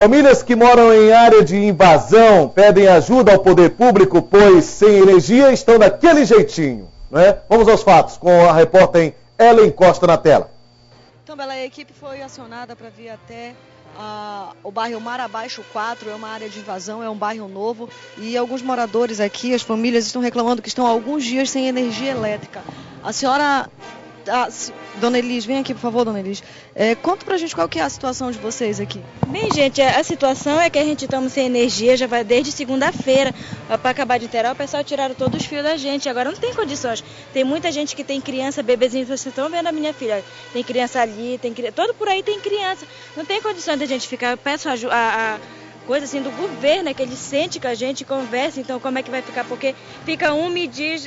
Famílias que moram em área de invasão pedem ajuda ao poder público, pois sem energia estão daquele jeitinho, né? Vamos aos fatos com a repórter Ellen Costa na tela. Então, Bela, a equipe foi acionada para vir até o bairro Mar Abaixo 4, é uma área de invasão, é um bairro novo, e alguns moradores aqui, as famílias, estão reclamando que estão há alguns dias sem energia elétrica. A senhora, Dona Elis, vem aqui, por favor, Dona Elis. Conta pra gente qual que é a situação de vocês aqui. Bem, gente, a situação é que a gente estamos sem energia, já vai desde segunda-feira. Para acabar de inteirar, o pessoal tiraram todos os fios da gente. Agora não tem condições. Tem muita gente que tem criança, bebezinho, vocês estão vendo a minha filha. Tem criança ali, todo por aí tem criança. Não tem condições de a gente ficar. Eu peço a coisa assim do governo, é que ele sente com a gente, conversa, então como é que vai ficar? Porque fica outro me diz,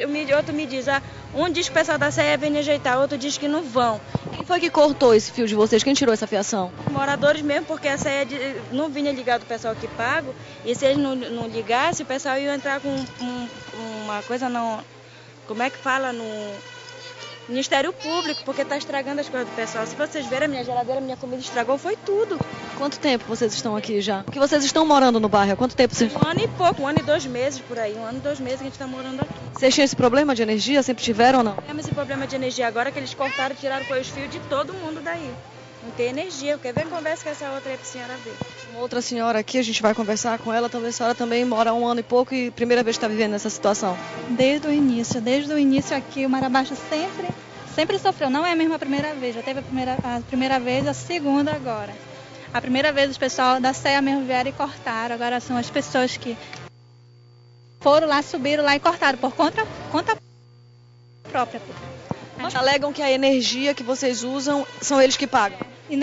um diz que o pessoal da CE vem ajeitar, outro diz que não vão. Quem foi que cortou esse fio de vocês? Quem tirou essa fiação? Moradores mesmo, porque a CE não vinha ligado o pessoal que pago, e se eles não ligassem, o pessoal ia entrar com uma coisa não. Como é que fala? No Ministério Público, porque está estragando as coisas do pessoal. Se vocês verem, a minha geladeira, a minha comida estragou, foi tudo. Quanto tempo vocês estão aqui já? Porque vocês estão morando no bairro, há quanto tempo vocês... 1 ano e pouco, 1 ano e 2 meses por aí, 1 ano e 2 meses que a gente está morando aqui. Vocês tinham esse problema de energia? Sempre tiveram ou não? Temos esse problema de energia agora que eles cortaram, tiraram os fios de todo mundo daí. Não tem energia, quer ver? Conversa com essa outra aí pra senhora ver. Uma outra senhora aqui, a gente vai conversar com ela, talvez a senhora também mora há 1 ano e pouco e primeira vez que está vivendo nessa situação. Desde o início aqui, o Mar Abaixo sempre sofreu, não é mesmo a primeira vez, já teve a primeira vez, a segunda agora. A primeira vez os pessoal da CEA mesmo vieram e cortaram, agora são as pessoas que foram lá, subiram lá e cortaram por conta própria. Mas alegam que a energia que vocês usam são eles que pagam. E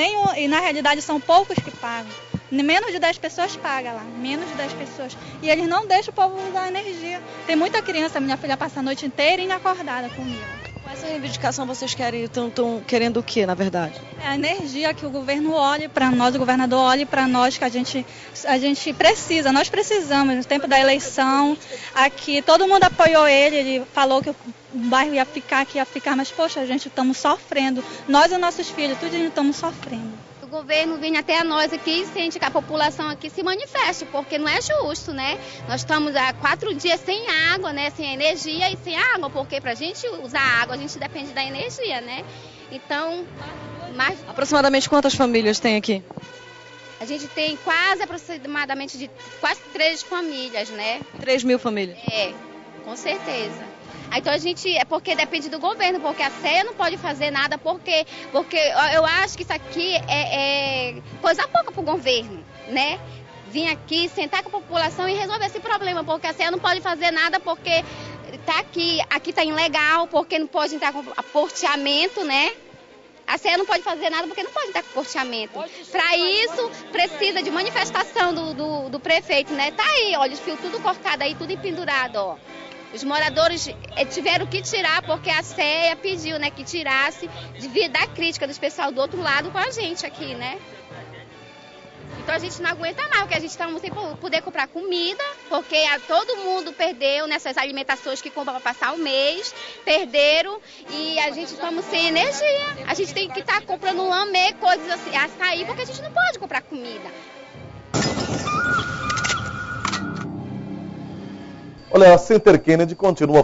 na realidade são poucos que pagam. Menos de 10 pessoas pagam lá, menos de 10 pessoas. E eles não deixam o povo usar a energia. Tem muita criança, minha filha passa a noite inteira acordada comigo. Com essa reivindicação vocês estão querendo o que, na verdade? É a energia que o governo olhe para nós, o governador olhe para nós, que a gente precisa, nós precisamos. No tempo da eleição, aqui todo mundo apoiou ele falou que o bairro ia ficar, mas poxa, a gente estamos sofrendo. Nós e nossos filhos, tudo estamos sofrendo. O governo vem até nós aqui e sente que a população aqui se manifeste, porque não é justo, né? Nós estamos há 4 dias sem água, né? Sem energia e sem água, porque para a gente usar água a gente depende da energia, né? Então, aproximadamente quantas famílias tem aqui? A gente tem aproximadamente quase 3 famílias, né? 3.000 famílias? É, com certeza. Então é porque depende do governo, porque a CEA não pode fazer nada, porque eu acho que isso aqui é coisa pouca para o governo, né? Vir aqui, sentar com a população e resolver esse problema, porque a CEA não pode fazer nada porque tá aqui está ilegal, porque não pode entrar com porteamento, né? A CEA não pode fazer nada porque não pode entrar com porteamento. Para isso, precisa de manifestação do prefeito, né? Tá aí, olha, os fios tudo cortado aí, tudo empendurado, ó. Os moradores tiveram que tirar porque a CEA pediu, né, que tirasse devido à crítica dos pessoal do outro lado com a gente aqui, né? Então a gente não aguenta mais, porque a gente está sem poder comprar comida, porque todo mundo perdeu nessas alimentações que compram para passar o mês, perderam e a gente estamos sem energia. A gente tem que estar comprando lambê, coisas assim, açaí, porque a gente não pode comprar comida. Olha, a Center Kennedy continua